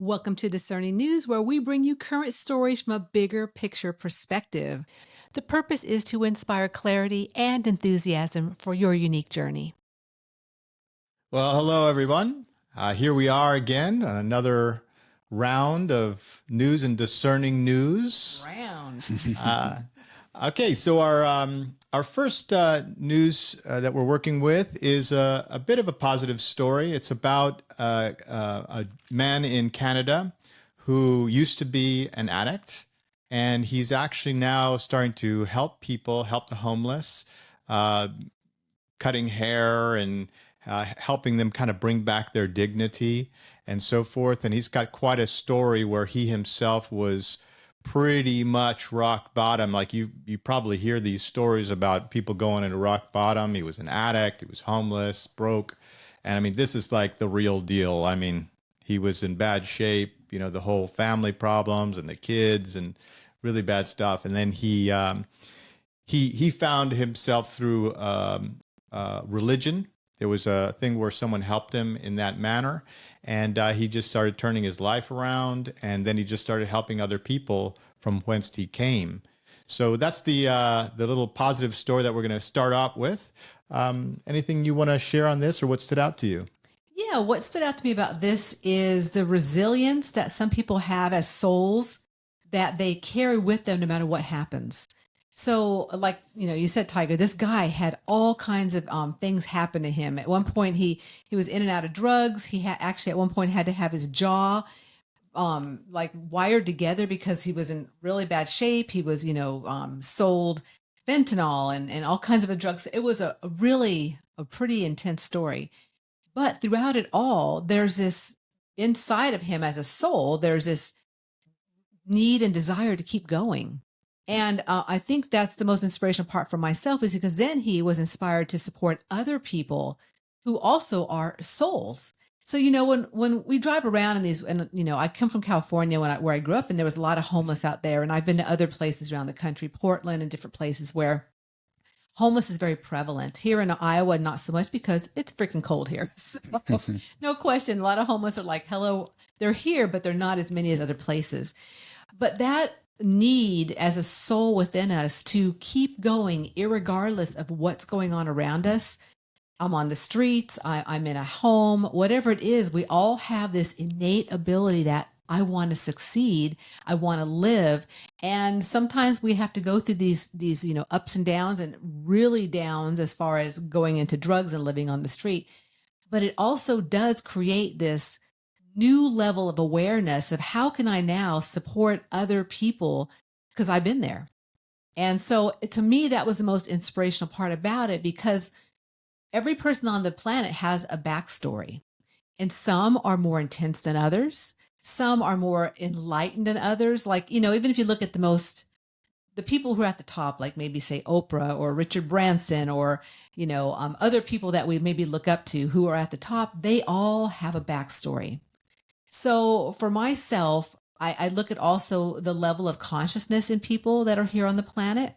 Welcome to Discerning News, where we bring you current stories from a bigger picture perspective. The purpose is to inspire clarity and enthusiasm for your unique journey. Well, hello, everyone. Here we are again, another round of news and discerning news. Round. Uh, okay, so our first news that we're working with is a bit of a positive story. It's about a man in Canada who used to be an addict, and he's actually now starting to help people, help the homeless, uh, cutting hair and helping them kind of bring back their dignity and so forth. And he's got quite a story where he himself was pretty much rock bottom. Like you probably hear these stories about people going into rock bottom. He was an addict, he was homeless, broke. And I mean, this is like the real deal. I mean, he was in bad shape, the whole family problems and the kids and really bad stuff. And then he found himself through religion. There was a thing where someone helped him in that manner, and he just started turning his life around, and then he just started helping other people from whence he came. So that's the little positive story that we're going to start off with. Anything you want to share on this, or what stood out to you? Yeah, what stood out to me about this is the resilience that some people have as souls that they carry with them no matter what happens. So, like you said, Tiger, this guy had all kinds of things happen to him. At one point, he was in and out of drugs. He had actually at one point had to have his jaw like wired together because he was in really bad shape. He was sold fentanyl and all kinds of drugs. It was a pretty intense story. But throughout it all, there's this inside of him as a soul. There's this need and desire to keep going. And I think that's the most inspirational part for myself is because then he was inspired to support other people who also are souls. So when we drive around in these, and I come from California where I grew up, and there was a lot of homeless out there, and I've been to other places around the country, Portland and different places where homeless is very prevalent. Here in Iowa, not so much because it's freaking cold here. So, no question, a lot of homeless are like, hello, they're here, but they're not as many as other places. But that need as a soul within us to keep going, irregardless of what's going on around us. I'm on the streets, I'm in a home, whatever it is, we all have this innate ability that I want to succeed, I want to live. And sometimes we have to go through these ups and downs, and really downs as far as going into drugs and living on the street. But it also does create this new level of awareness of how can I now support other people because I've been there. And so to me, that was the most inspirational part about it because every person on the planet has a backstory, and some are more intense than others. Some are more enlightened than others. Like, even if you look at the people who are at the top, like maybe say Oprah or Richard Branson or, other people that we maybe look up to who are at the top, they all have a backstory. So for myself, I look at also the level of consciousness in people that are here on the planet.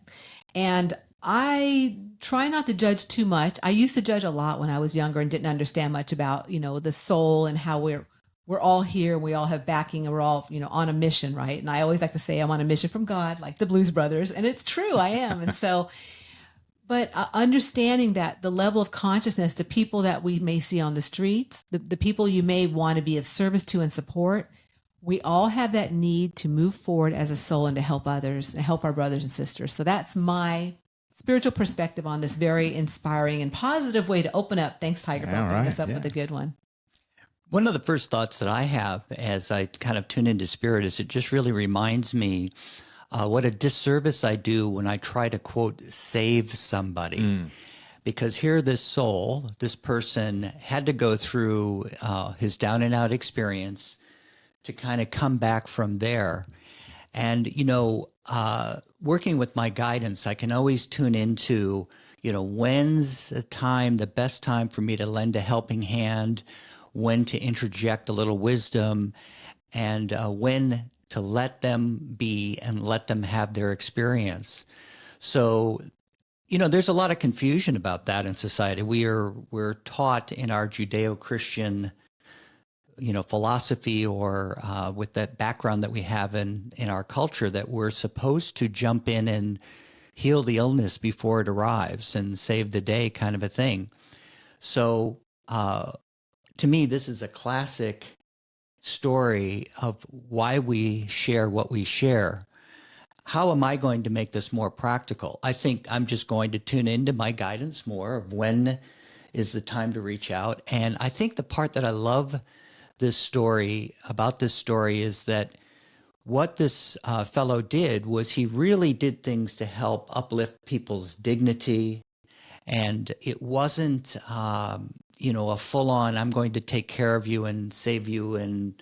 And I try not to judge too much. I used to judge a lot when I was younger and didn't understand much about, the soul and how we're all here and we all have backing and we're all, on a mission, right? And I always like to say I'm on a mission from God, like the Blues Brothers. And it's true, I am. And so but understanding that the level of consciousness, the people that we may see on the streets, the people you may want to be of service to and support, we all have that need to move forward as a soul and to help others and help our brothers and sisters. So that's my spiritual perspective on this very inspiring and positive way to open up. Thanks, Tiger, for opening us up with a good one. One of the first thoughts that I have as I kind of tune into spirit is it just really reminds me what a disservice I do when I try to, quote, save somebody. Because here this soul, this person had to go through his down and out experience to kind of come back from there. And, working with my guidance, I can always tune into, when's the best time for me to lend a helping hand, when to interject a little wisdom, and when to let them be and let them have their experience. So, there's a lot of confusion about that in society. We're taught in our Judeo-Christian philosophy or with that background that we have in our culture, that we're supposed to jump in and heal the illness before it arrives and save the day, kind of a thing. So to me, this is a classic story of why we share what we share. How am I going to make this more practical? I think I'm just going to tune into my guidance more of when is the time to reach out. And I think the part that I love about this story is that what this fellow did was he really did things to help uplift people's dignity. And it wasn't, a full-on, I'm going to take care of you and save you and,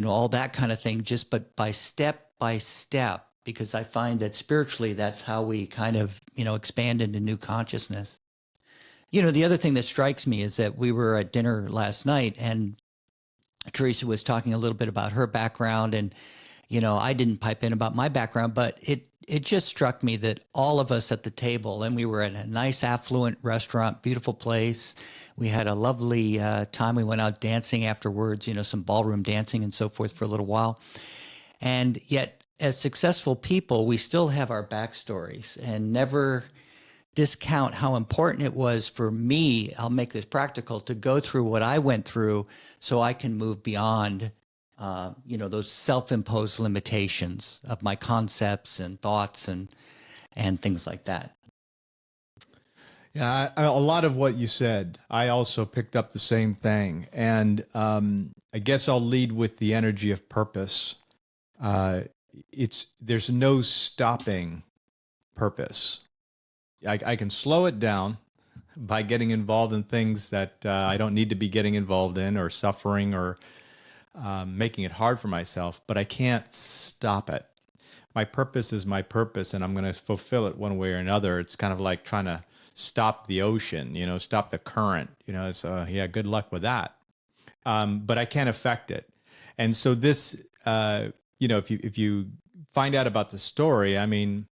all that kind of thing, but by step, because I find that spiritually, that's how we kind of, expand into new consciousness. The other thing that strikes me is that we were at dinner last night and Teresa was talking a little bit about her background, and I didn't pipe in about my background, but it just struck me that all of us at the table, and we were at a nice affluent restaurant, beautiful place. We had a lovely time. We went out dancing afterwards, some ballroom dancing and so forth for a little while. And yet, as successful people, we still have our backstories, and never discount how important it was for me, I'll make this practical, to go through what I went through so I can move beyond those self-imposed limitations of my concepts and thoughts and things like that. Yeah, a lot of what you said, I also picked up the same thing. And I guess I'll lead with the energy of purpose. There's no stopping purpose. I can slow it down by getting involved in things that I don't need to be getting involved in, or suffering, or making it hard for myself, but I can't stop it. My purpose is my purpose, and I'm going to fulfill it one way or another. It's kind of like trying to stop the ocean, stop the current, so good luck with that. But I can't affect it. And so this, if you find out about the story, I mean,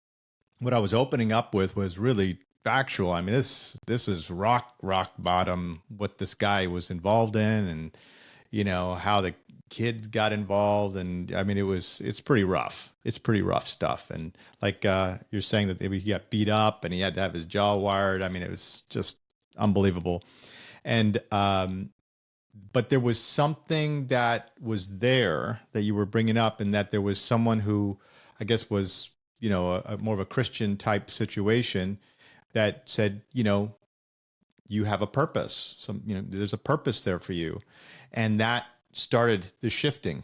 what I was opening up with was really factual. I mean, this is rock bottom, what this guy was involved in, and how the kid got involved. And I mean, it's pretty rough. It's pretty rough stuff. And like you're saying that he got beat up and he had to have his jaw wired. I mean, it was just unbelievable. And but there was something that was there that you were bringing up, and that there was someone who I guess was a more of a Christian type situation that said, you have a purpose. There's a purpose there for you. And that started the shifting,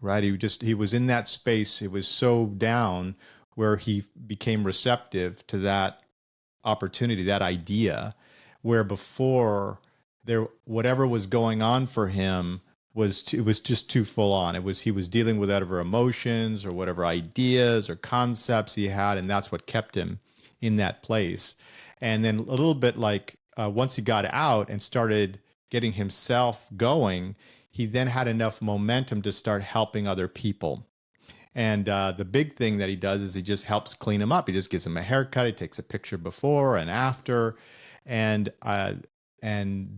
right? He was in that space. It was so down where he became receptive to that opportunity, that idea, where before whatever was going on for him it was just too full on. He was dealing with whatever emotions or whatever ideas or concepts he had, and that's what kept him in that place. And then a little bit like once he got out and started getting himself going, he then had enough momentum to start helping other people. And the big thing that he does is he just helps clean him up. He just gives him a haircut. He takes a picture before and after. And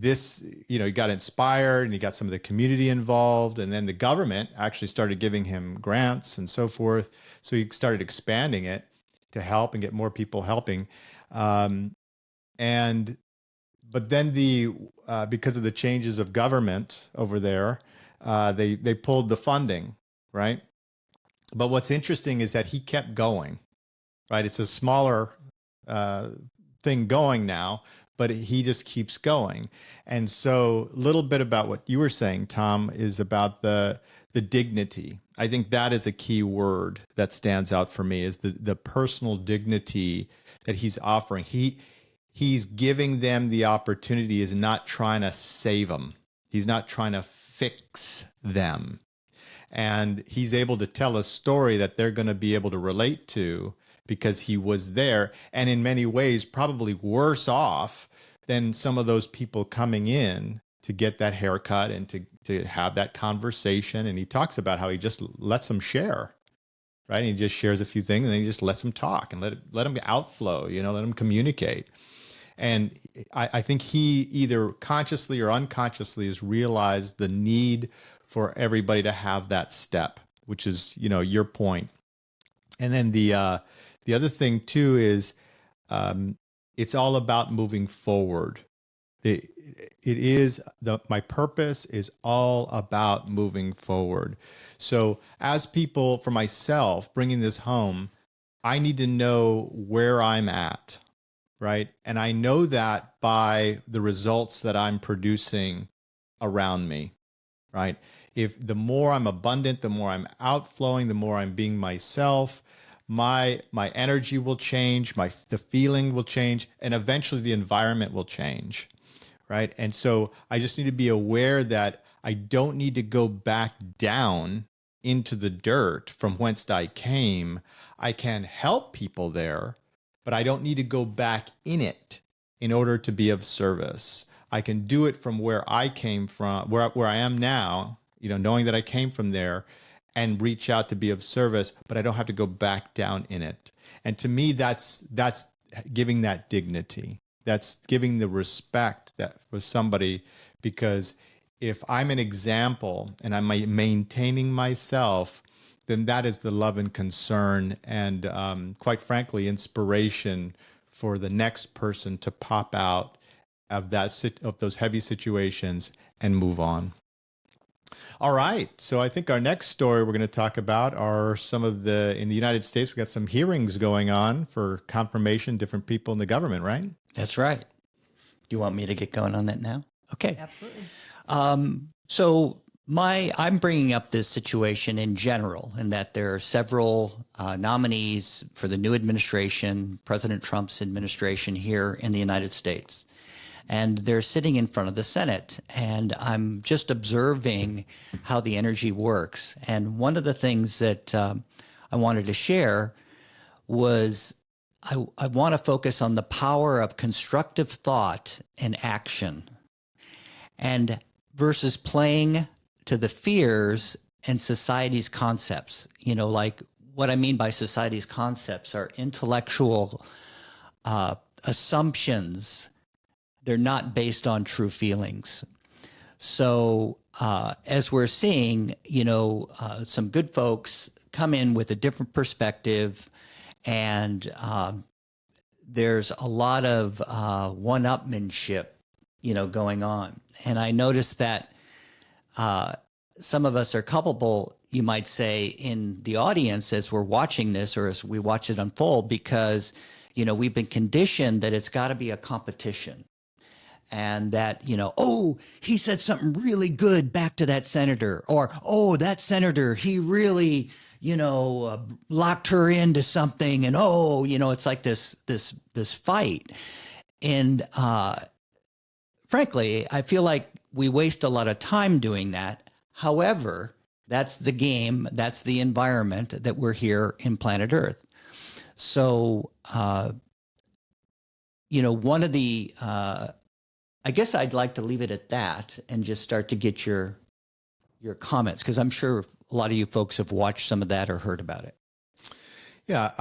this, he got inspired, and he got some of the community involved. And then the government actually started giving him grants and so forth. So he started expanding it to help and get more people helping. But then because of the changes of government over there, they pulled the funding, right? But what's interesting is that he kept going, right? It's a smaller thing going now, but he just keeps going. And so a little bit about what you were saying, Tom, is about the dignity. I think that is a key word that stands out for me, is the personal dignity that he's offering. He's giving them the opportunity, is not trying to save them. He's not trying to fix them. And he's able to tell a story that they're going to be able to relate to, because he was there, and in many ways probably worse off than some of those people coming in to get that haircut and to have that conversation. And he talks about how he just lets them share, right? And he just shares a few things, and then he just lets them talk and let them outflow, let them communicate. And I think he either consciously or unconsciously has realized the need for everybody to have that step, which is, your point. And then the other thing too is it's all about moving forward. My purpose is all about moving forward. So as people, for myself, bringing this home, I need to know where I'm at, right? And I know that by the results that I'm producing around me, right? If the more I'm abundant, the more I'm outflowing, the more I'm being myself, my energy will change, the feeling will change, and eventually the environment will change, right? And so I just need to be aware that I don't need to go back down into the dirt from whence I came. I can help people there, but I don't need to go back in it in order to be of service. I can do it from where I came from, where I am now, knowing that I came from there, and reach out to be of service, but I don't have to go back down in it. And to me, that's giving that dignity. That's giving the respect that for somebody, because if I'm an example and I'm maintaining myself, then that is the love and concern and quite frankly, inspiration for the next person to pop out of those heavy situations and move on. All right. So I think our next story we're going to talk about are in the United States, we got some hearings going on for confirmation, different people in the government, right? That's right. You want me to get going on that now? Okay. Absolutely. So I'm bringing up this situation in general, in that there are several nominees for the new administration, President Trump's administration here in the United States. And they're sitting in front of the Senate, and I'm just observing how the energy works. And one of the things that I wanted to share was I want to focus on the power of constructive thought and action, and versus playing to the fears and society's concepts. Like what I mean by society's concepts are intellectual assumptions. They're not based on true feelings. So as we're seeing, some good folks come in with a different perspective, and there's a lot of one-upmanship, going on. And I noticed that some of us are culpable, you might say, in the audience as we're watching this or as we watch it unfold, because, we've been conditioned that it's got to be a competition. And that, oh, he said something really good back to that senator, or, oh, that senator, he really, locked her into something. And, oh, it's like this fight. And frankly, I feel like we waste a lot of time doing that. However, that's the game. That's the environment that we're here in planet Earth. So, one of the, I guess I'd like to leave it at that and just start to get your comments, because I'm sure a lot of you folks have watched some of that or heard about it. Yeah,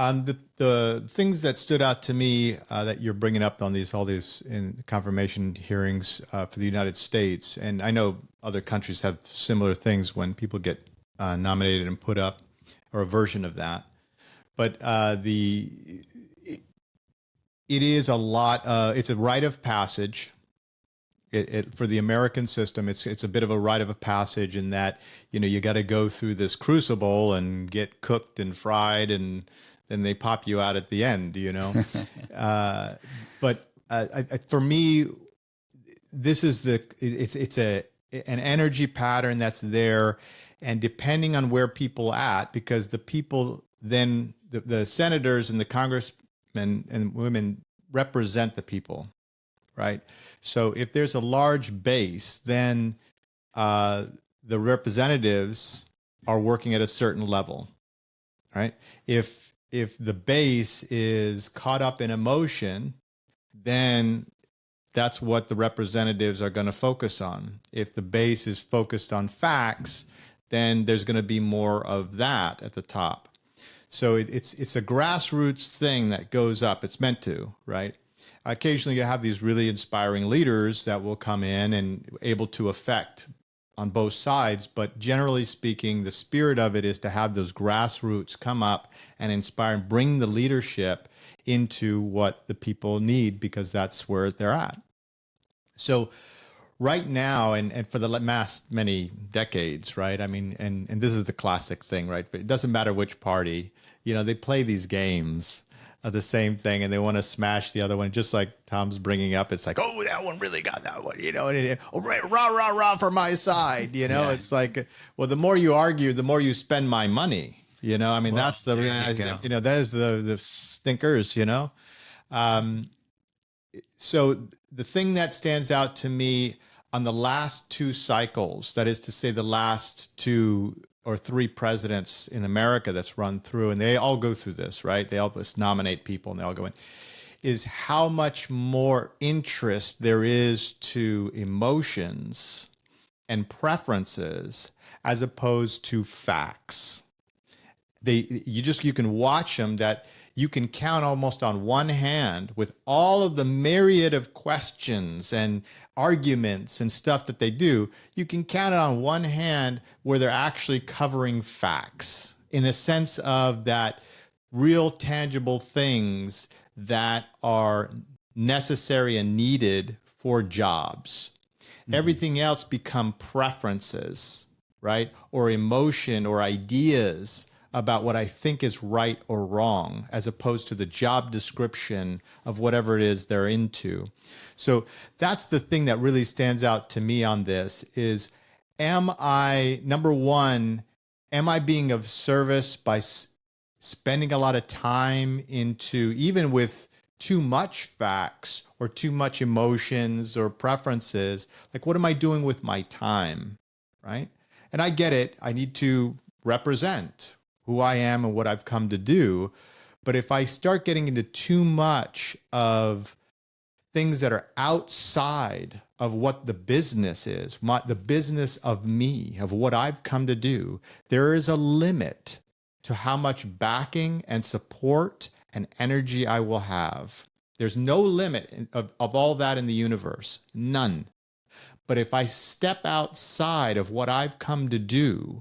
the things that stood out to me that you're bringing up on all these in confirmation hearings for the United States, and I know other countries have similar things when people get nominated and put up, or a version of that. But it is a lot. It's a rite of passage. For the American system, it's a bit of a rite of a passage in that, you got to go through this crucible and get cooked and fried, and then they pop you out at the end, But for me, this is it's an energy pattern that's there, and depending on where people at, because the people then the senators and the congressmen and women represent the people. Right. So if there's a large base, then the representatives are working at a certain level. Right. If the base is caught up in emotion, then that's what the representatives are going to focus on. If the base is focused on facts, then there's going to be more of that at the top. So it's a grassroots thing that goes up. It's meant to, right? Occasionally, you have these really inspiring leaders that will come in and able to affect on both sides. But generally speaking, the spirit of it is to have those grassroots come up and inspire and bring the leadership into what the people need, because that's where they're at. So right now, and for the last many decades, right? I mean, and this is the classic thing, right? But it doesn't matter which party, they play these games of the same thing, and they want to smash the other one. Just like Tom's bringing up, it's like, oh, that one really got that one, and oh, right, rah, rah, rah for my side, Yeah. It's like, well, the more you argue, the more you spend my money, I mean, Well, that's the, there's the stinkers, so the thing that stands out to me on the last two cycles, that is to say the last 2 or 3 presidents in America that's run through, and they all go through this, right? They all just nominate people and they all go in, is how much more interest there is to emotions and preferences as opposed to facts. You can watch them, that you can count almost on one hand with all of the myriad of questions and arguments and stuff that they do. You can count it on one hand where they're actually covering facts in the sense of that real tangible things that are necessary and needed for jobs. Mm-hmm. Everything else become preferences, right? Or emotion or ideas about what I think is right or wrong, as opposed to the job description of whatever it is they're into. So that's the thing that really stands out to me on this is, number one, am I being of service by spending a lot of time into, even with too much facts or too much emotions or preferences, like what am I doing with my time, right? And I get it, I need to represent who I am and what I've come to do. But if I start getting into too much of things that are outside of what the business is, the business of me, of what I've come to do, there is a limit to how much backing and support and energy I will have. There's no limit of all that in the universe, none. But if I step outside of what I've come to do,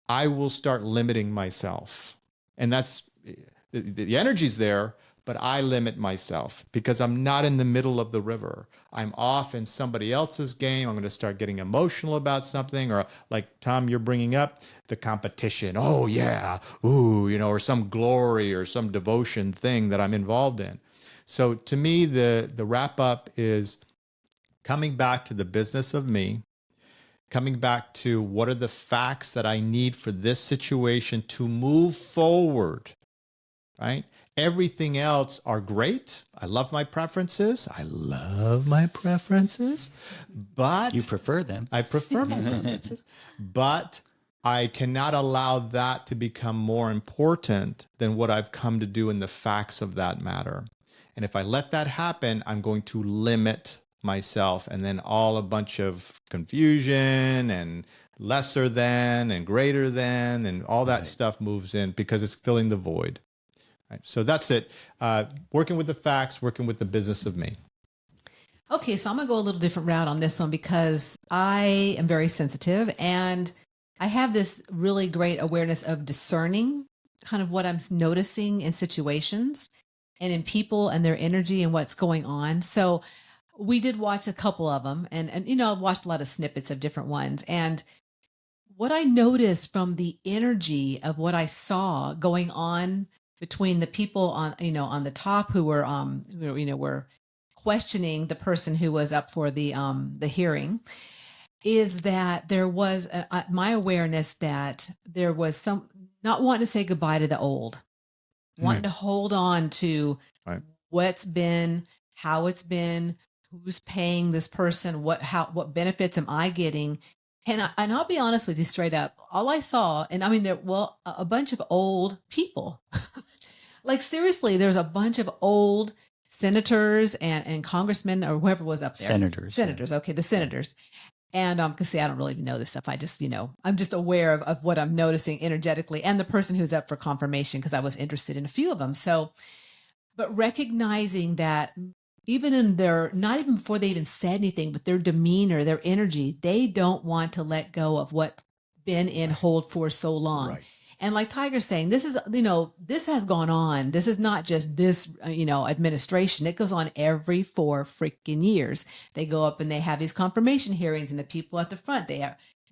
I will start limiting myself. And that's, the energy's there, but I limit myself because I'm not in the middle of the river. I'm off in somebody else's game. I'm going to start getting emotional about something, or like Tom, you're bringing up the competition. Oh yeah, ooh, or some glory or some devotion thing that I'm involved in. So to me, the wrap up is coming back to the business of me, coming back to what are the facts that I need for this situation to move forward, right? Everything else are great. I love my preferences. But you prefer them. I prefer my preferences. But I cannot allow that to become more important than what I've come to do in the facts of that matter. And if I let that happen, I'm going to limit myself, and then a bunch of confusion and lesser than and greater than and all that stuff moves in because it's filling the void. Right? So that's it. Working with the facts, working with the business of me. Okay, so I'm going to go a little different route on this one because I am very sensitive and I have this really great awareness of discerning kind of what I'm noticing in situations and in people and their energy and what's going on. So we did watch a couple of them and I've watched a lot of snippets of different ones. And what I noticed from the energy of what I saw going on between the people on the top who were, were questioning the person who was up for the hearing, is that there was my awareness that there was some not wanting to say goodbye to the old, wanting to hold on to what's been, how it's been, who's paying this person, what benefits am I getting? And I'll be honest with you straight up. All I saw, and I mean, a bunch of old people. Like seriously, there's a bunch of old senators and congressmen or whoever was up there. Senators. Okay. The senators. And cause see, I don't really know this stuff. I just, I'm just aware of what I'm noticing energetically and the person who's up for confirmation, cause I was interested in a few of them. So, but recognizing that even in their, not even before they even said anything, but their demeanor, their energy, they don't want to let go of what's been in hold for so long. Right. And like Tiger's saying, this is, this has gone on. This is not just this, administration. It goes on every 4 freaking years. They go up and they have these confirmation hearings, and the people at the front,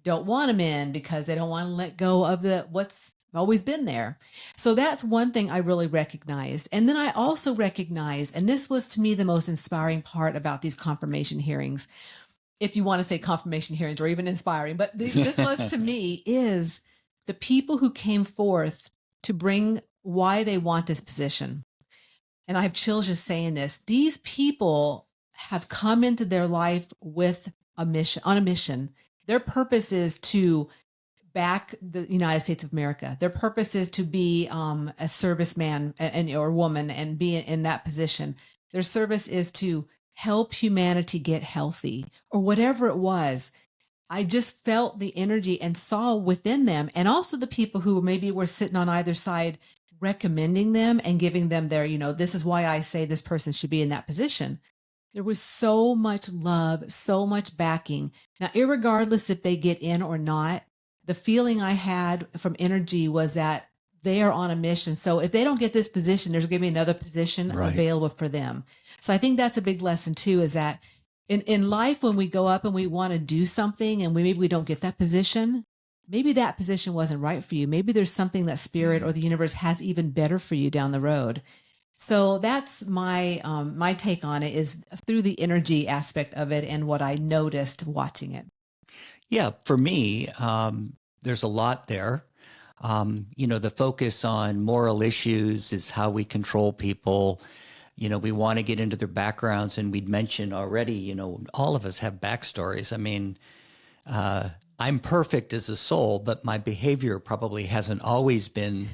don't want them in because they don't want to let go of what's always been there. So that's one thing I really recognized. And then I also recognized, and this was to me the most inspiring part about these confirmation hearings, if you want to say confirmation hearings or even inspiring, but this was to me is the people who came forth to bring why they want this position. And I have chills just saying this. These people have come into their life with a mission, on a mission. Their purpose is to back the United States of America. Their purpose is to be a serviceman or woman and be in that position. Their service is to help humanity get healthy or whatever it was. I just felt the energy and saw within them, and also the people who maybe were sitting on either side recommending them and giving them their, this is why I say this person should be in that position. There was so much love, so much backing. Now, irregardless if they get in or not, the feeling I had from energy was that they are on a mission. So if they don't get this position, there's going to be another position available for them. So I think that's a big lesson too, is that in life, when we go up and we want to do something and maybe we don't get that position, maybe that position wasn't right for you. Maybe there's something that spirit or the universe has even better for you down the road. So that's my my take on it, is through the energy aspect of it and what I noticed watching it. Yeah, for me, there's a lot there. The focus on moral issues is how we control people. We want to get into their backgrounds, and we'd mentioned already, all of us have backstories. I mean, I'm perfect as a soul, but my behavior probably hasn't always been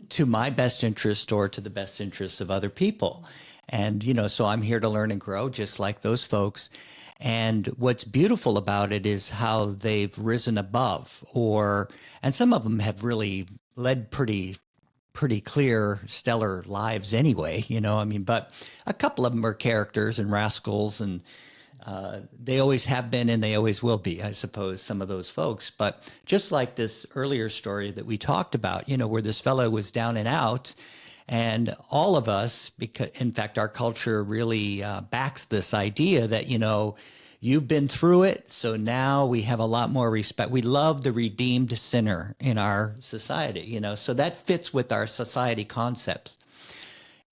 to my best interest or to the best interests of other people. And, so I'm here to learn and grow just like those folks. And what's beautiful about it is how they've risen above, and some of them have really led pretty clear, stellar lives anyway, but a couple of them are characters and rascals, and they always have been and they always will be, I suppose, some of those folks. But just like this earlier story that we talked about, where this fellow was down and out, and all of us, because in fact, our culture really backs this idea that, you've been through it, so now we have a lot more respect. We love the redeemed sinner in our society, so that fits with our society concepts.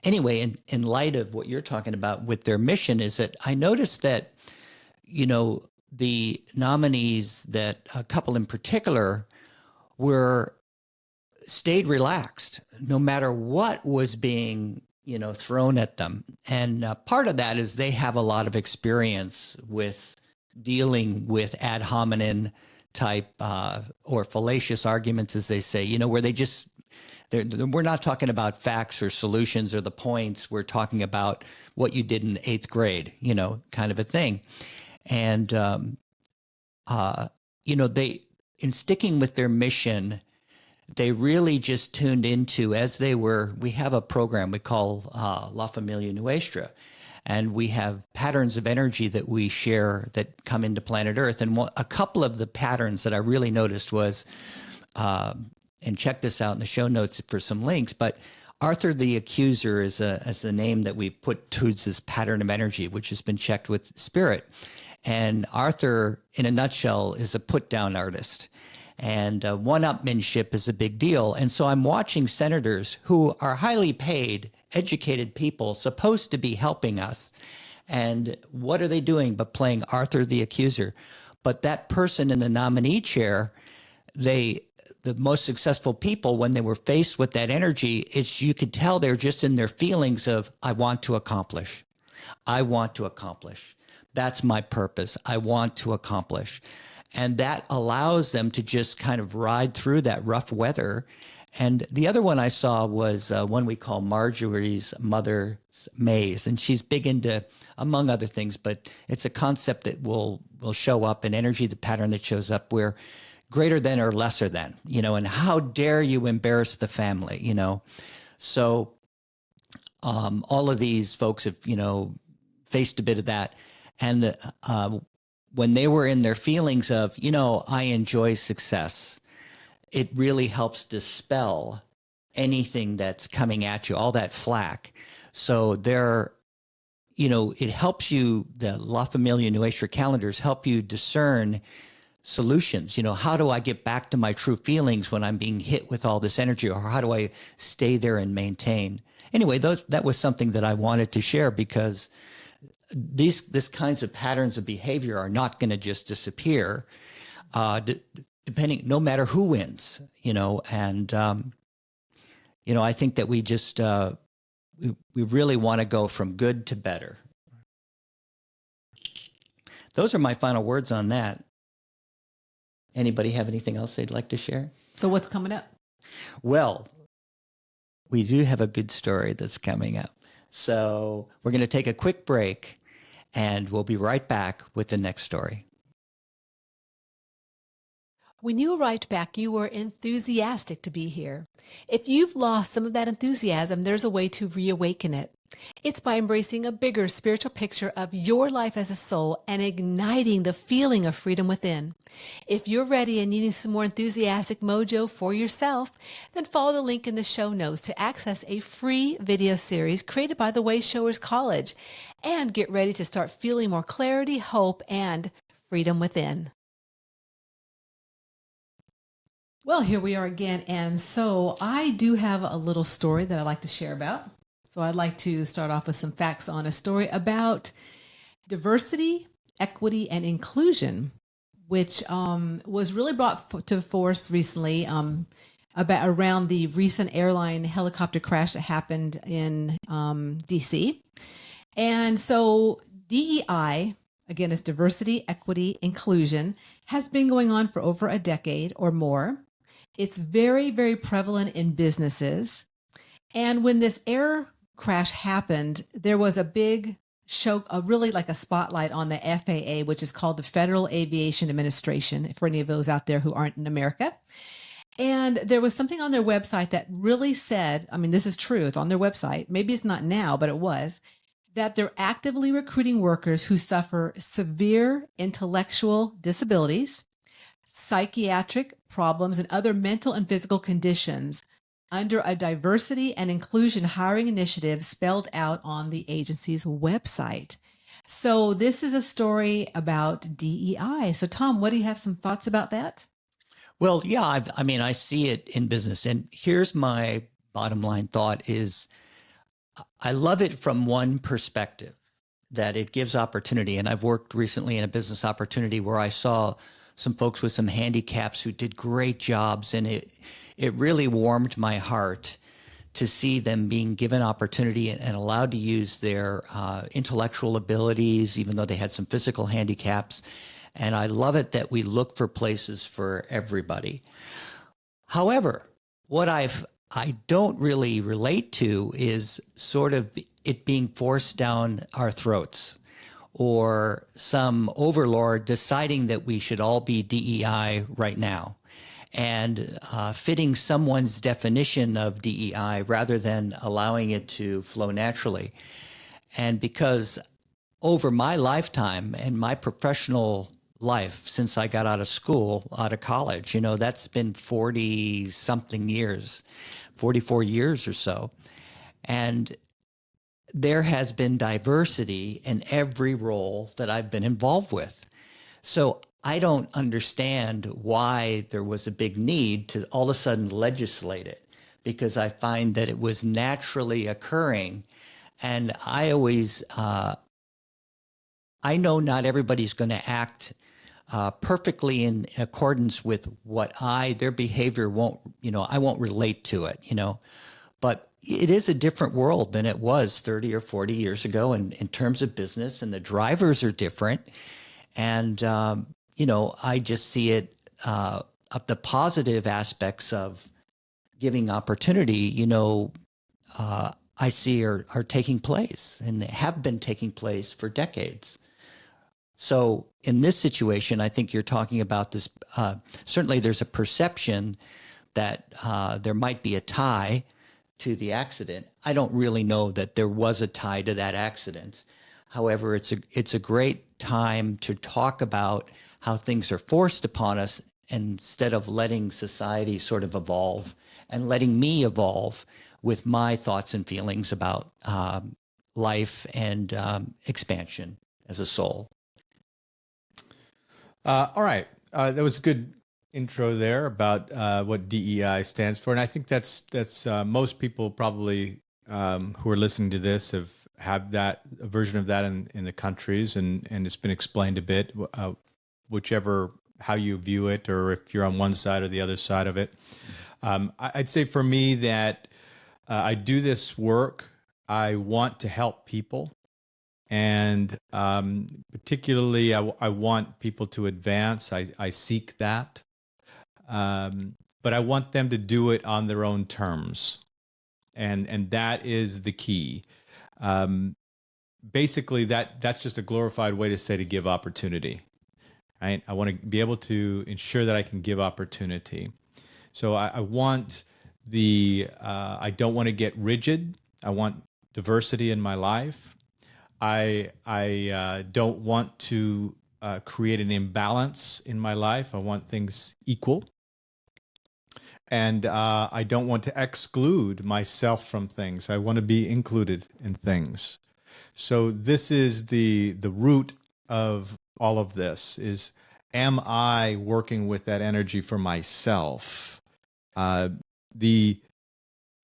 Anyway, in light of what you're talking about with their mission, is that I noticed that, the nominees, that a couple in particular, stayed relaxed no matter what was being thrown at them. And part of that is they have a lot of experience with dealing with ad hominem type or fallacious arguments, as they say, where we're not talking about facts or solutions or the points. We're talking about what you did in the 8th grade, kind of a thing. And, they, in sticking with their mission, they really just tuned into, we have a program we call La Familia Nuestra, and we have patterns of energy that we share that come into planet Earth. And a couple of the patterns that I really noticed was, and check this out in the show notes for some links, but Arthur the Accuser is a name that we put towards this pattern of energy, which has been checked with spirit. And Arthur, in a nutshell, is a put-down artist. And one-upmanship is a big deal. And so I'm watching senators who are highly paid, educated people supposed to be helping us. And what are they doing but playing Arthur the Accuser? But that person in the nominee chair, the most successful people, when they were faced with that energy, you could tell they're just in their feelings of, I want to accomplish. I want to accomplish. That's my purpose. I want to accomplish. And that allows them to just kind of ride through that rough weather. And the other one I saw was one we call Marjorie's Mother's Maze. And she's big into, among other things, but it's a concept that will show up in energy, the pattern that shows up where greater than or lesser than, and how dare you embarrass the family, So all of these folks have, faced a bit of that. And when they were in their feelings of, I enjoy success, it really helps dispel anything that's coming at you, all that flack. So it helps you, the La Familia New Age calendars help you discern solutions. How do I get back to my true feelings when I'm being hit with all this energy, or how do I stay there and maintain? Anyway, that was something that I wanted to share, because this kinds of patterns of behavior are not going to just disappear, depending, no matter who wins, and, I think that we just, we really want to go from good to better. Those are my final words on that. Anybody have anything else they'd like to share? So what's coming up? Well, we do have a good story that's coming up. So we're going to take a quick break, and we'll be right back with the next story. When you arrived back, you were enthusiastic to be here. If you've lost some of that enthusiasm, there's a way to reawaken it. It's by embracing a bigger spiritual picture of your life as a soul and igniting the feeling of freedom within. If you're ready and needing some more enthusiastic mojo for yourself, then follow the link in the show notes to access a free video series created by the Way Showers College, and get ready to start feeling more clarity, hope, and freedom within. Well, here we are again. And so I do have a little story that I'd like to share about. So I'd like to start off with some facts on a story about diversity, equity, and inclusion, which was really brought to force recently about around the recent airline helicopter crash that happened in DC. And so DEI, again, is diversity, equity, inclusion, has been going on for over a decade or more. It's very, very prevalent in businesses. And when this air crash happened, there was a big show, really like a spotlight on the FAA, which is called the Federal Aviation Administration, for any of those out there who aren't in America. And there was something on their website that really said, I mean, this is true, it's on their website, maybe it's not now, but it was, that they're actively recruiting workers who suffer severe intellectual disabilities, psychiatric problems, and other mental and physical conditions under a diversity and inclusion hiring initiative spelled out on the agency's website. So this is a story about DEI. So Tom, what do you have some thoughts about that? Well, yeah, I see it in business. And here's my bottom line thought is, I love it from one perspective, that it gives opportunity. And I've worked recently in a business opportunity where I saw some folks with some handicaps who did great jobs, and it really warmed my heart to see them being given opportunity and allowed to use their intellectual abilities, even though they had some physical handicaps. And I love it that we look for places for everybody. However, what I don't really relate to is sort of it being forced down our throats, or some overlord deciding that we should all be DEI right now, and fitting someone's definition of DEI rather than allowing it to flow naturally. And because over my lifetime and my professional life, since I got out of school, out of college, that's been 40 something years, 44 years or so. And there has been diversity in every role that I've been involved with. So I don't understand why there was a big need to all of a sudden legislate it, because I find that it was naturally occurring. And I always, I know not everybody's going to act perfectly in accordance with what their behavior won't, I won't relate to it, but it is a different world than it was 30 or 40 years ago in terms of business, and the drivers are different. And, I just see it, the positive aspects of giving opportunity, I see are taking place, and they have been taking place for decades. So in this situation, I think you're talking about this, certainly there's a perception that there might be a tie to the accident. I don't really know that there was a tie to that accident. However, it's a great time to talk about how things are forced upon us instead of letting society sort of evolve and letting me evolve with my thoughts and feelings about life and expansion as a soul. All right. That was a good intro there about what DEI stands for. And I think that's most people probably who are listening to this have that a version of that in the countries, and it's been explained a bit, whichever how you view it, or if you're on one side or the other side of it. I'd say for me that I do this work. I want to help people. And particularly, I want people to advance. I seek that. But I want them to do it on their own terms. And that is the key. Basically, that's just a glorified way to say to give opportunity. Right? I want to be able to ensure that I can give opportunity. So I want I don't want to get rigid. I want diversity in my life. I don't want to create an imbalance in my life. I want things equal. And I don't want to exclude myself from things. I want to be included in things. So this is the root of all of this is, am I working with that energy for myself?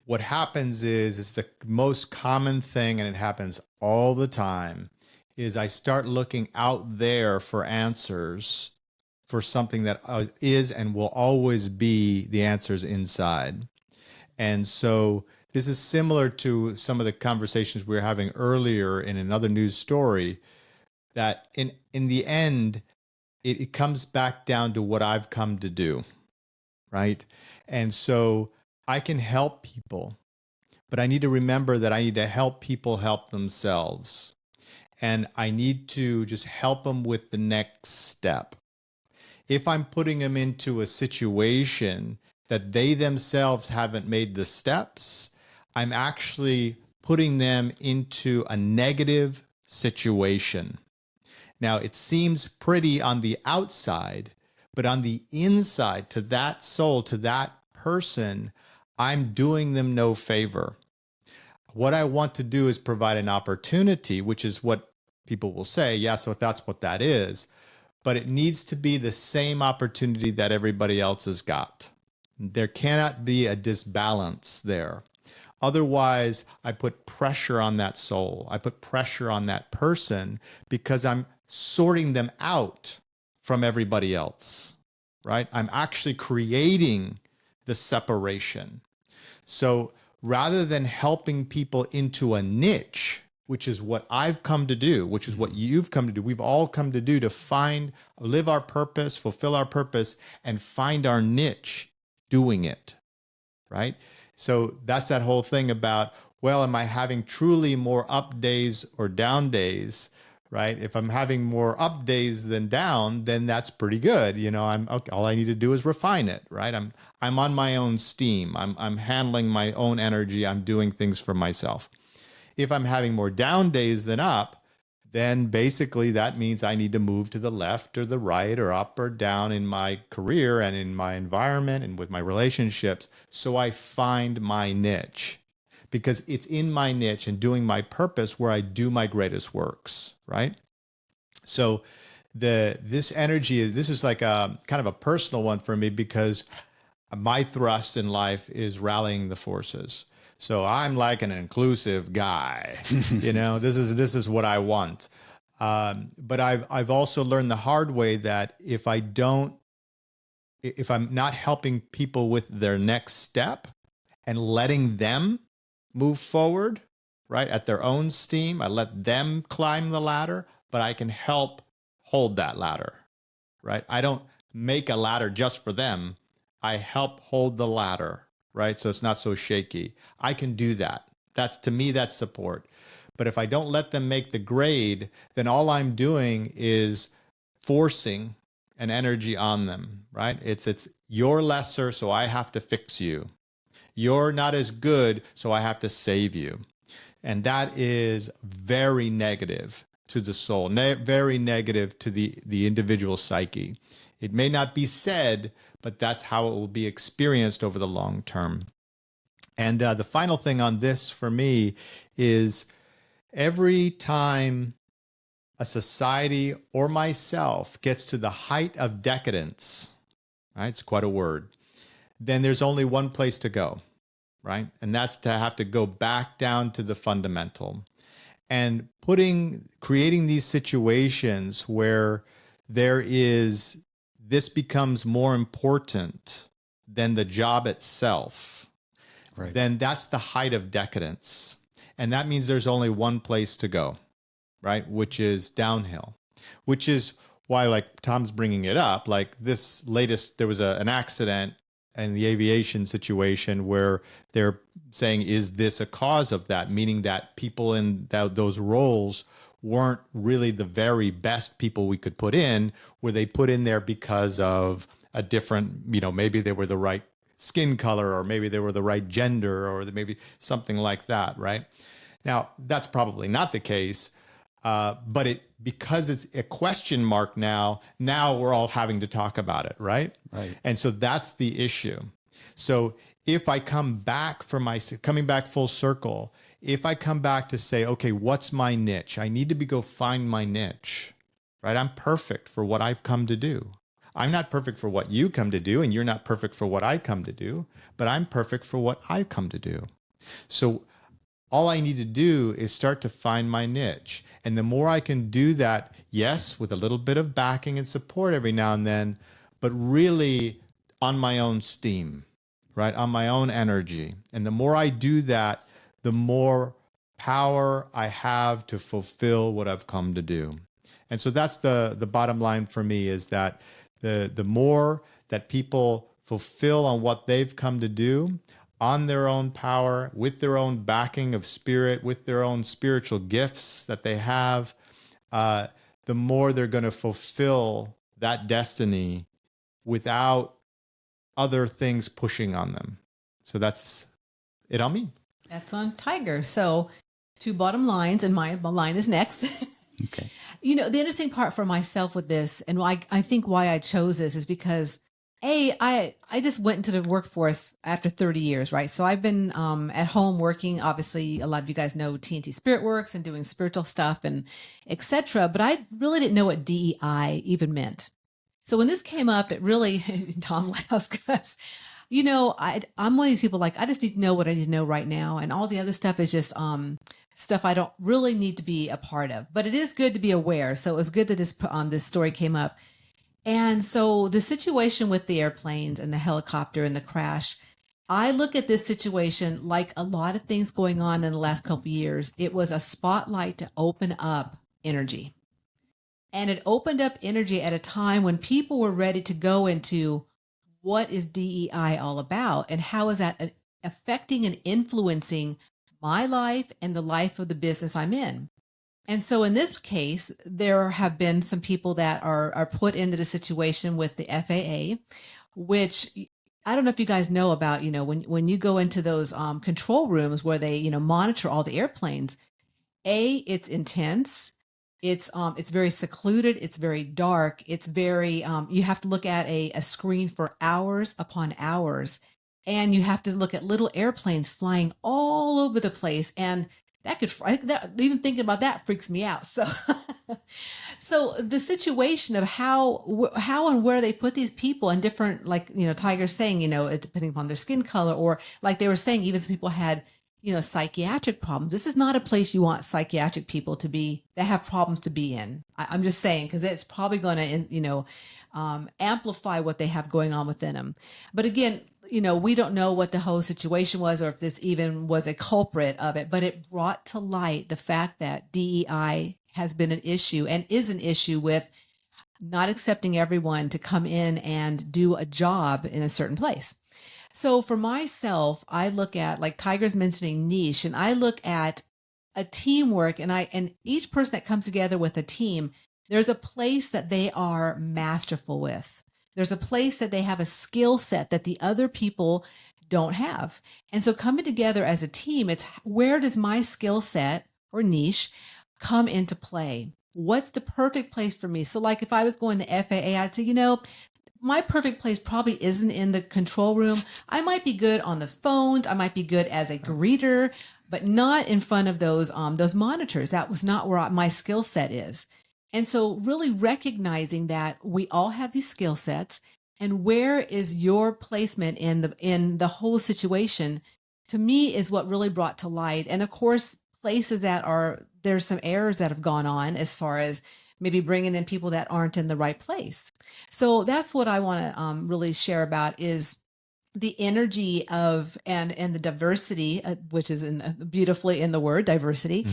What happens is the most common thing, and it happens all the time, is I start looking out there for answers for something that is and will always be the answers inside. And so this is similar to some of the conversations we were having earlier in another news story, that in the end, it comes back down to what I've come to do, right? And so I can help people, but I need to remember that I need to help people help themselves. And I need to just help them with the next step. If I'm putting them into a situation that they themselves haven't made the steps, I'm actually putting them into a negative situation. Now, it seems pretty on the outside, but on the inside, to that soul, to that person, I'm doing them no favor. What I want to do is provide an opportunity, which is what people will say, yeah, so that's what that is. But it needs to be the same opportunity that everybody else has got. There cannot be a disbalance there. Otherwise, I put pressure on that soul. I put pressure on that person because I'm sorting them out from everybody else, right? I'm actually creating the separation. So rather than helping people into a niche, which is what I've come to do, which is what you've come to do, we've all come to do, to live our purpose, fulfill our purpose, and find our niche doing it, right? So that's that whole thing about, well, am I having truly more up days or down days, right? If I'm having more up days than down, then that's pretty good. You know, okay, all I need to do is refine it, right? I'm on my own steam. I'm handling my own energy. I'm doing things for myself. If I'm having more down days than up, then basically that means I need to move to the left or the right or up or down in my career and in my environment and with my relationships. So I find my niche, because it's in my niche and doing my purpose where I do my greatest works, right? So this energy, this is like a kind of a personal one for me, because my thrust in life is rallying the forces. So I'm like an inclusive guy, you know, this is what I want. But I've also learned the hard way that if I'm not helping people with their next step and letting them move forward, right, at their own steam, I let them climb the ladder, but I can help hold that ladder, right? I don't make a ladder just for them. I help hold the ladder, right? So it's not so shaky. I can do that. To me, that's support. But if I don't let them make the grade, then all I'm doing is forcing an energy on them, right? It's you're lesser, so I have to fix you. You're not as good, so I have to save you. And that is very negative. to the soul, very negative to the individual psyche. It may not be said, but that's how it will be experienced over the long term. And the final thing on this for me is every time a society or myself gets to the height of decadence, right? It's quite a word. Then there's only one place to go, right? And that's to have to go back down to the fundamental. And creating these situations where this becomes more important than the job itself, Right. then that's the height of decadence. And that means there's only one place to go, right? Which is downhill, which is why, like Tom's bringing it up, like this latest, there was an accident in the aviation situation where they're saying, is this a cause of that? Meaning that people in those roles weren't really the very best people we could put in. Were they put in there because of a different, maybe they were the right skin color, or maybe they were the right gender, or maybe something like that, right? Now, that's probably not the case, but because it's a question mark now we're all having to talk about it, right? Right. And so that's the issue. So if I coming back full circle, if I come back to say, okay, what's my niche? I need to go find my niche, right? I'm perfect for what I've come to do. I'm not perfect for what you come to do, and you're not perfect for what I come to do, but I'm perfect for what I come to do. So all I need to do is start to find my niche. And the more I can do that, yes, with a little bit of backing and support every now and then, but really on my own steam, right? On my own energy. And the more I do that, the more power I have to fulfill what I've come to do. And so that's the bottom line for me, is that the more that people fulfill on what they've come to do, on their own power, with their own backing of spirit, with their own spiritual gifts that they have, the more they're going to fulfill that destiny without other things pushing on them. So that's it on me. That's on Tiger. So 2 bottom lines, and my line is next. Okay. The interesting part for myself with this, and I think why I chose this, is because I just went into the workforce after 30 years, right? So I've been at home working. Obviously, a lot of you guys know TNT SpiritWorks and doing spiritual stuff and etc. But I really didn't know what DEI even meant. So when this came up, it really, Tom laughs because, I'm one of these people, like, I just need to know what I need to know right now. And all the other stuff is just stuff I don't really need to be a part of. But it is good to be aware. So it was good that this story came up. And so the situation with the airplanes and the helicopter and the crash, I look at this situation like a lot of things going on in the last couple of years. It was a spotlight to open up energy. And it opened up energy at a time when people were ready to go into what is DEI all about, and how is that affecting and influencing my life and the life of the business I'm in. And so in this case, there have been some people that are put into the situation with the FAA, which I don't know if you guys know about, when you go into those control rooms where they, monitor all the airplanes, it's intense. It's very secluded. It's very dark. It's very, you have to look at a screen for hours upon hours, and you have to look at little airplanes flying all over the place. And even thinking about that freaks me out. So, so the situation of how and where they put these people in different, like, Tiger's saying, it depending upon their skin color, or like they were saying, even some people had, psychiatric problems. This is not a place you want psychiatric people to be, that have problems to be in. I'm just saying, because it's probably going to, amplify what they have going on within them. But again, we don't know what the whole situation was, or if this even was a culprit of it, but it brought to light the fact that DEI has been an issue and is an issue with not accepting everyone to come in and do a job in a certain place. So for myself, I look at, like Tiger's mentioning, niche, and I look at a teamwork, and each person that comes together with a team, there's a place that they are masterful with. There's a place that they have a skill set that the other people don't have. And so coming together as a team, it's where does my skill set or niche come into play? what's the perfect place for me? So like if I was going to FAA, I'd say, my perfect place probably isn't in the control room. I might be good on the phones. I might be good as a greeter, but not in front of those monitors. That was not where my skill set is. And so really recognizing that we all have these skill sets, and where is your placement in the whole situation, to me, is what really brought to light. And of course, places there's some errors that have gone on as far as maybe bringing in people that aren't in the right place. So that's what I want to really share about, is the energy of and the diversity, which is beautifully in the word diversity,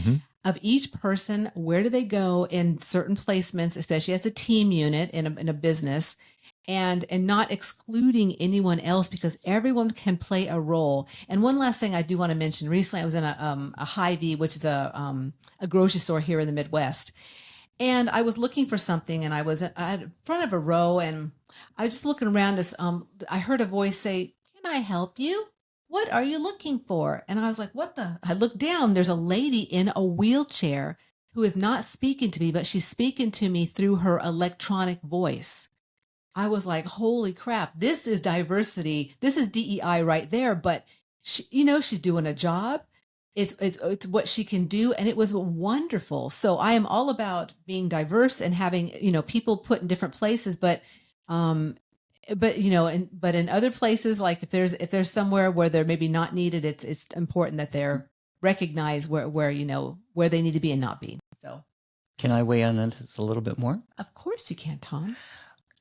of each person. Where do they go in certain placements, especially as a team unit in a business, and not excluding anyone else, because everyone can play a role. And one last thing I do want to mention: recently I was in a Hy-Vee, which is a grocery store here in the Midwest. And I was looking for something, and I was at front of a row, and I was just looking around this. I heard a voice say, "Can I help you? What are you looking for?" And I was like, "What the?" I looked down. There's a lady in a wheelchair who is not speaking to me, but she's speaking to me through her electronic voice. I was like, "Holy crap! This is diversity. This is DEI right there." But she, she's doing a job. It's what she can do, and it was wonderful. So I am all about being diverse and having people put in different places, but in other places, like if there's somewhere where they're maybe not needed, it's important that they're recognized where they need to be and not be. So, Can I weigh in on this a little bit more? of course you can, Tom.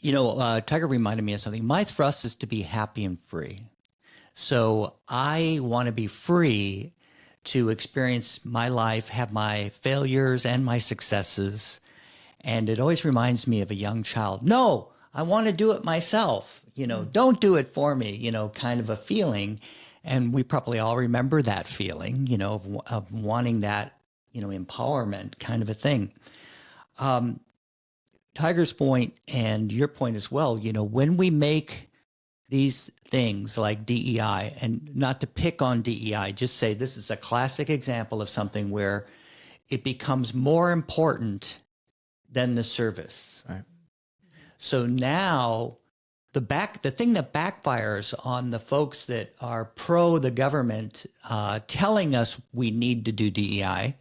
Tiger reminded me of something. My thrust is to be happy and free. So I want to be free to experience my life, have my failures and my successes. And it always reminds me of a young child. No, I want to do it myself. Don't do it for me, kind of a feeling. And we probably all remember that feeling, of wanting that, empowerment kind of a thing. Tiger's point and your point as well, when we make these things like DEI, and not to pick on DEI, just say this is a classic example of something where it becomes more important than the service. Right. So now the thing that backfires on the folks that are pro the government telling us we need to do DEI,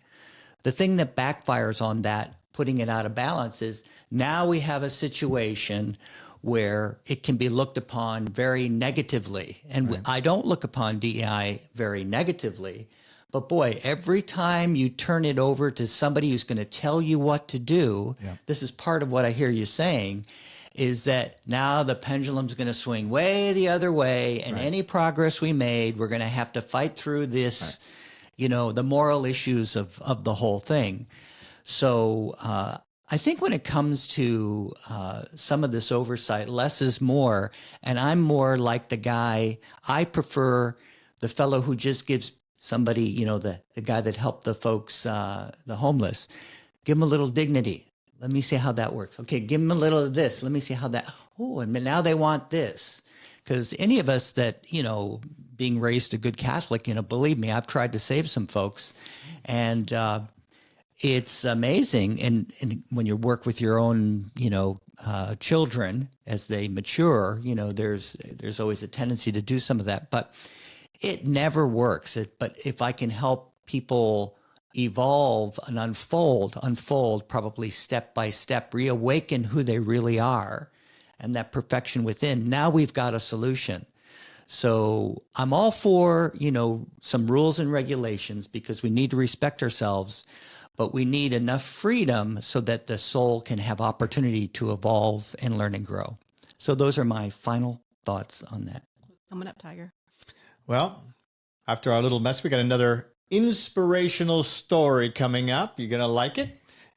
the thing that backfires on that, putting it out of balance, is now we have a situation where it can be looked upon very negatively. And Right. I don't look upon DEI very negatively, but boy, every time you turn it over to somebody who's going to tell you what to do, Yeah. this is part of what I hear you saying, is that now the pendulum's going to swing way the other way, and Right. any progress we made, we're going to have to fight through this, the moral issues of the whole thing. So I think when it comes to some of this oversight, less is more. And I'm more like the guy, I prefer the fellow who just gives somebody, the guy that helped the folks, the homeless, give them a little dignity. Let me see how that works. Okay, give them a little of this. Let me see how that, and now they want this. Because any of us that, being raised a good Catholic, believe me, I've tried to save some folks. And it's amazing. And when you work with your own, children as they mature, there's always a tendency to do some of that, but it never works. But if I can help people evolve and unfold probably step by step, reawaken who they really are and that perfection within, now we've got a solution. So I'm all for, some rules and regulations, because we need to respect ourselves, but we need enough freedom so that the soul can have opportunity to evolve and learn and grow. So those are my final thoughts on that. Coming up, Tiger. Well, after our little mess, we got another inspirational story coming up. You're going to like it.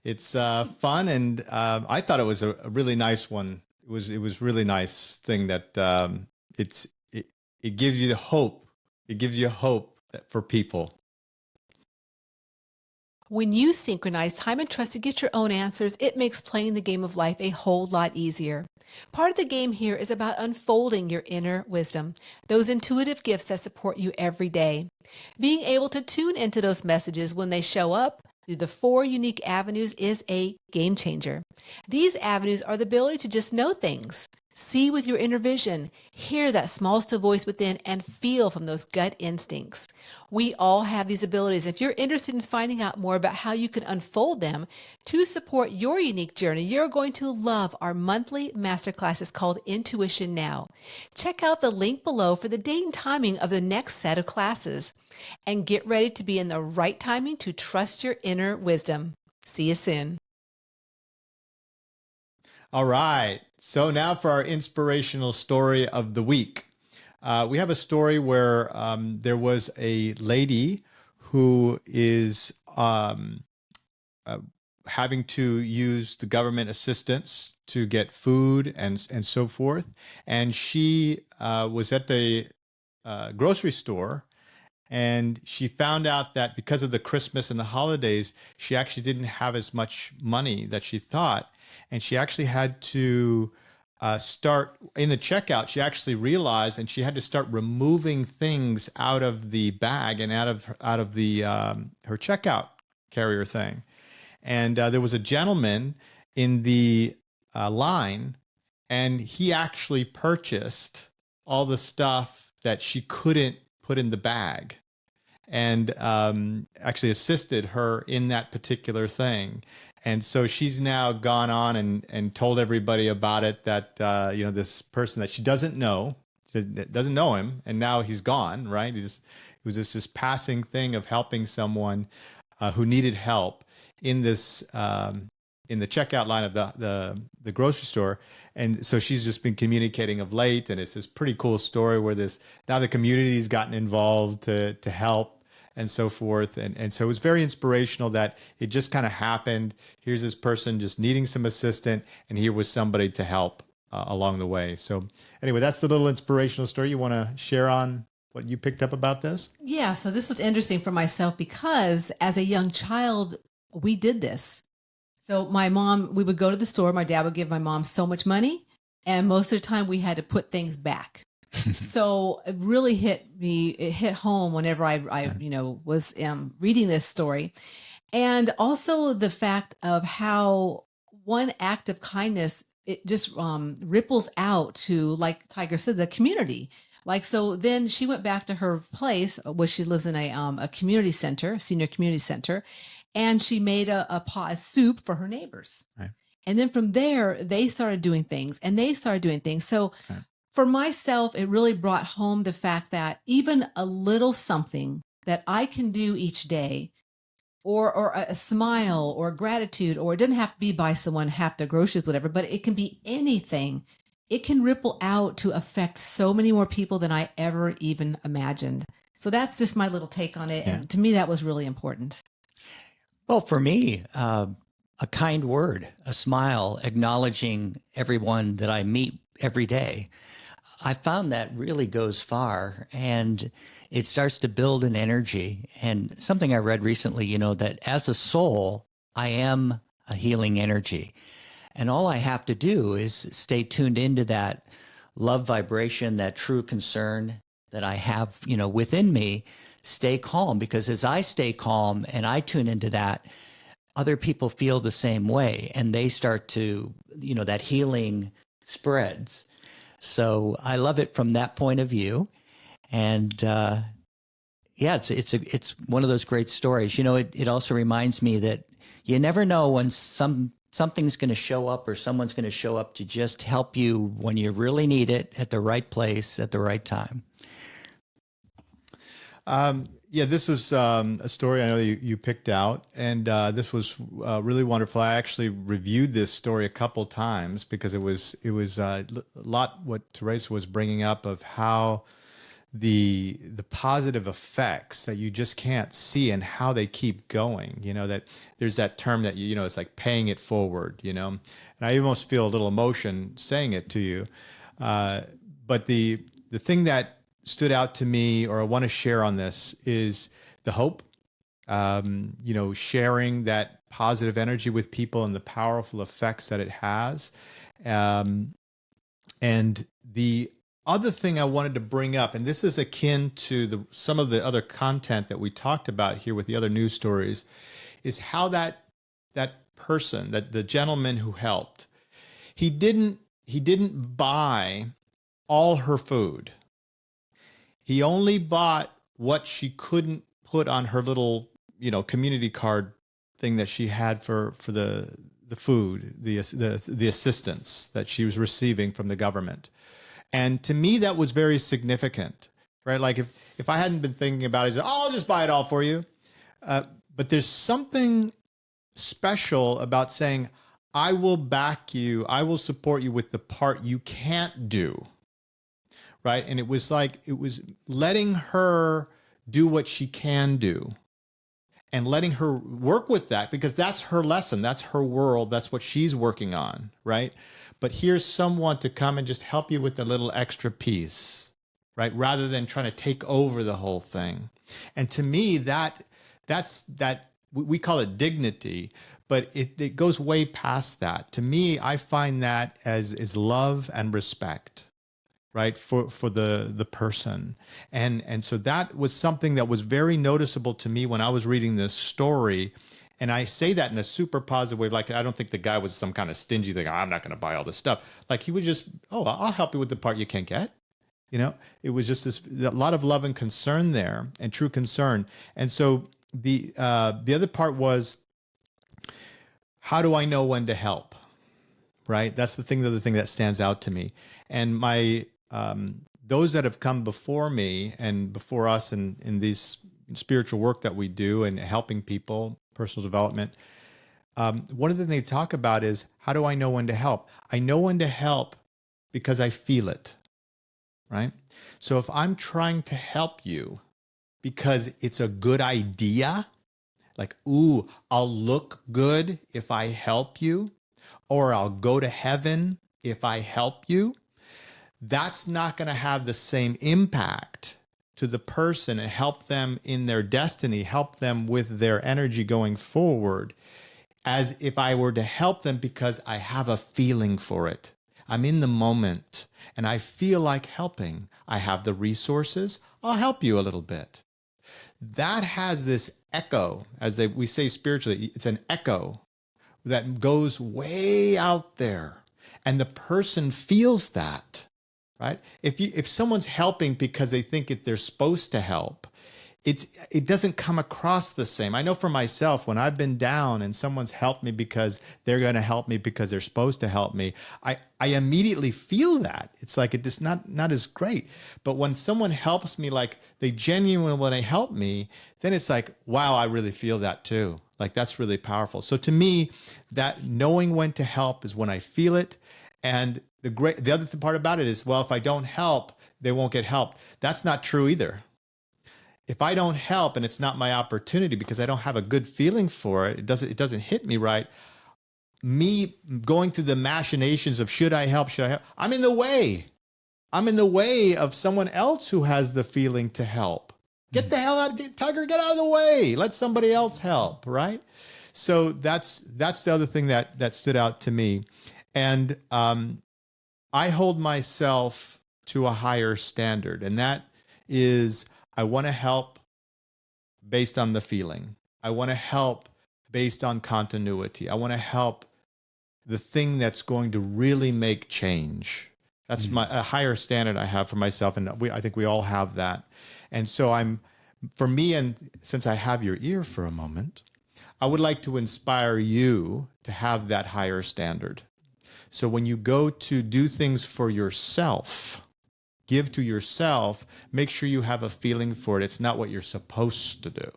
It's fun. And I thought it was a really nice one. It was really nice thing that it gives you the hope. It gives you hope for people. When you synchronize time and trust to get your own answers, it makes playing the game of life a whole lot easier. Part of the game here is about unfolding your inner wisdom, those intuitive gifts that support you every day. Being able to tune into those messages when they show up, through the 4 unique avenues is a game changer. These avenues are the ability to just know things, see with your inner vision, hear that small, still voice within, and feel from those gut instincts. We all have these abilities. If you're interested in finding out more about how you can unfold them to support your unique journey, you're going to love our monthly masterclasses called Intuition Now. Check out the link below for the date and timing of the next set of classes. And get ready to be in the right timing to trust your inner wisdom. See you soon. All right. So now for our inspirational story of the week. We have a story where there was a lady who is having to use the government assistance to get food and so forth. And she was at the grocery store, and she found out that because of the Christmas and the holidays, she actually didn't have as much money that she thought. And she actually had to start in the checkout. She actually realized, and she had to start removing things out of the bag and out of the her checkout carrier thing. And there was a gentleman in the line, and he actually purchased all the stuff that she couldn't put in the bag, and actually assisted her in that particular thing. And so she's now gone on and told everybody about it, that this person that she doesn't know him, and now he's gone, right? It was this passing thing of helping someone who needed help in this in the checkout line of the grocery store. And so she's just been communicating of late, and it's this pretty cool story where now the community's gotten involved to help and so forth. And so it was very inspirational that it just kind of happened. Here's this person just needing some assistance, and here was somebody to help along the way. So anyway, that's the little inspirational story. You want to share on what you picked up about this? Yeah, so this was interesting for myself because as a young child, we did this. So my mom, we would go to the store. My dad would give my mom so much money, and most of the time we had to put things back. So it really hit me. It hit home whenever I was reading this story, and also the fact of how one act of kindness, it just ripples out to, like Tiger said, the community. Like, so then she went back to her place where she lives in a community center, senior community center, and she made a pot of soup for her neighbors. Right. And then from there, they started doing things, and they started doing things. So right. For myself, it really brought home the fact that even a little something that I can do each day, or a smile or gratitude, or it doesn't have to be buy someone half their groceries, whatever, but it can be anything. It can ripple out to affect so many more people than I ever even imagined. So that's just my little take on it. Yeah. And to me, that was really important. Well, for me, a kind word, a smile, acknowledging everyone that I meet every day, I found that really goes far, and it starts to build an energy. And something I read recently, that as a soul, I am a healing energy. And all I have to do is stay tuned into that love vibration, that true concern that I have, within me, stay calm. Because as I stay calm and I tune into that, other people feel the same way, and they start to, that healing spreads. So I love it from that point of view. And it's one of those great stories. It also reminds me that you never know when something's going to show up, or someone's going to show up to just help you when you really need it, at the right place at the right time. This was a story I know you picked out, and this was really wonderful. I actually reviewed this story a couple times because it was a lot what Teresa was bringing up of how the positive effects that you just can't see and how they keep going. That there's that term that it's like paying it forward. And I almost feel a little emotion saying it to you. But the thing that stood out to me, or I want to share on this, is the hope, sharing that positive energy with people and the powerful effects that it has. And the other thing I wanted to bring up, and this is akin to some of the other content that we talked about here with the other news stories, is how that person, that the gentleman who helped, he didn't buy all her food. He only bought what she couldn't put on her little, community card thing that she had for the food, the assistance that she was receiving from the government. And to me, that was very significant, right? Like if I hadn't been thinking about it, I'll just buy it all for you. But there's something special about saying, I will back you, I will support you with the part you can't do, right? And it was letting her do what she can do and letting her work with that, because that's her lesson, that's her world, that's what she's working on, right? But here's someone to come and just help you with a little extra piece, right? Rather than trying to take over the whole thing. And to me, that's we call it dignity, but it goes way past that. To me, I find that as love and respect, right, for the person. And so that was something that was very noticeable to me when I was reading this story. And I say that in a super positive way. Like, I don't think the guy was some kind of stingy thing. I'm not going to buy all this stuff. Like, he would just, I'll help you with the part you can't get. It was just a lot of love and concern there, and true concern. And so the other part was, how do I know when to help? Right? That's the other thing that stands out to me. And my those that have come before me and before us in these spiritual work that we do and helping people, personal development, one of the things they talk about is, how do I know when to help? I know when to help because I feel it, right? So if I'm trying to help you because it's a good idea, like, ooh, I'll look good if I help you, or I'll go to heaven if I help you, that's not going to have the same impact to the person and help them in their destiny, help them with their energy going forward, as if I were to help them because I have a feeling for it. I'm in the moment and I feel like helping. I have the resources. I'll help you a little bit. That has this echo, as we say spiritually, it's an echo that goes way out there. And the person feels that, right? If someone's helping because they think they're supposed to help, it doesn't come across the same. I know for myself, when I've been down and someone's helped me because they're going to help me because they're supposed to help me, I immediately feel that. It's like it's not as great. But when someone helps me, like they genuinely want to help me, then it's like, wow, I really feel that too. Like, that's really powerful. So to me, that knowing when to help is when I feel it. And the other part about it is, well, if I don't help, they won't get help. That's not true either. If I don't help and it's not my opportunity because I don't have a good feeling for it, it doesn't hit me right. Me going through the machinations of should I help? I'm in the way. I'm in the way of someone else who has the feeling to help. Get the hell out, Tiger, get out of the way. Let somebody else help, right? So that's the other thing that stood out to me. And I hold myself to a higher standard, and that is, I want to help based on the feeling. I want to help based on continuity. I want to help the thing that's going to really make change. That's a higher standard I have for myself, and I think we all have that. And so for me, and since I have your ear for a moment, I would like to inspire you to have that higher standard. So when you go to do things for yourself, give to yourself, make sure you have a feeling for it. It's not what you're supposed to do.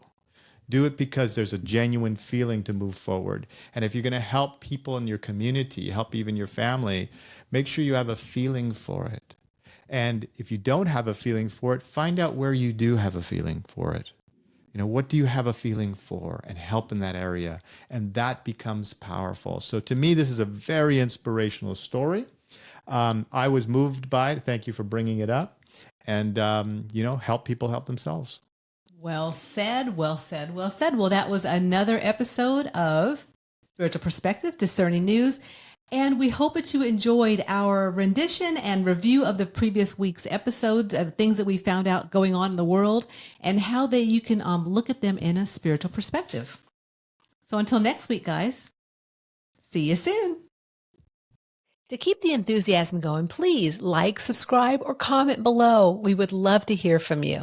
Do it because there's a genuine feeling to move forward. And if you're going to help people in your community, help even your family, make sure you have a feeling for it. And if you don't have a feeling for it, find out where you do have a feeling for it. What do you have a feeling for, and help in that area? And that becomes powerful. So to me, this is a very inspirational story. I was moved by it. Thank you for bringing it up. And, help people help themselves. Well said, well said, well said. Well, that was another episode of Spiritual Perspective, Discerning News. And we hope that you enjoyed our rendition and review of the previous week's episodes of things that we found out going on in the world and how you can look at them in a spiritual perspective. So until next week, guys, see you soon. To keep the enthusiasm going, please like, subscribe, or comment below. We would love to hear from you.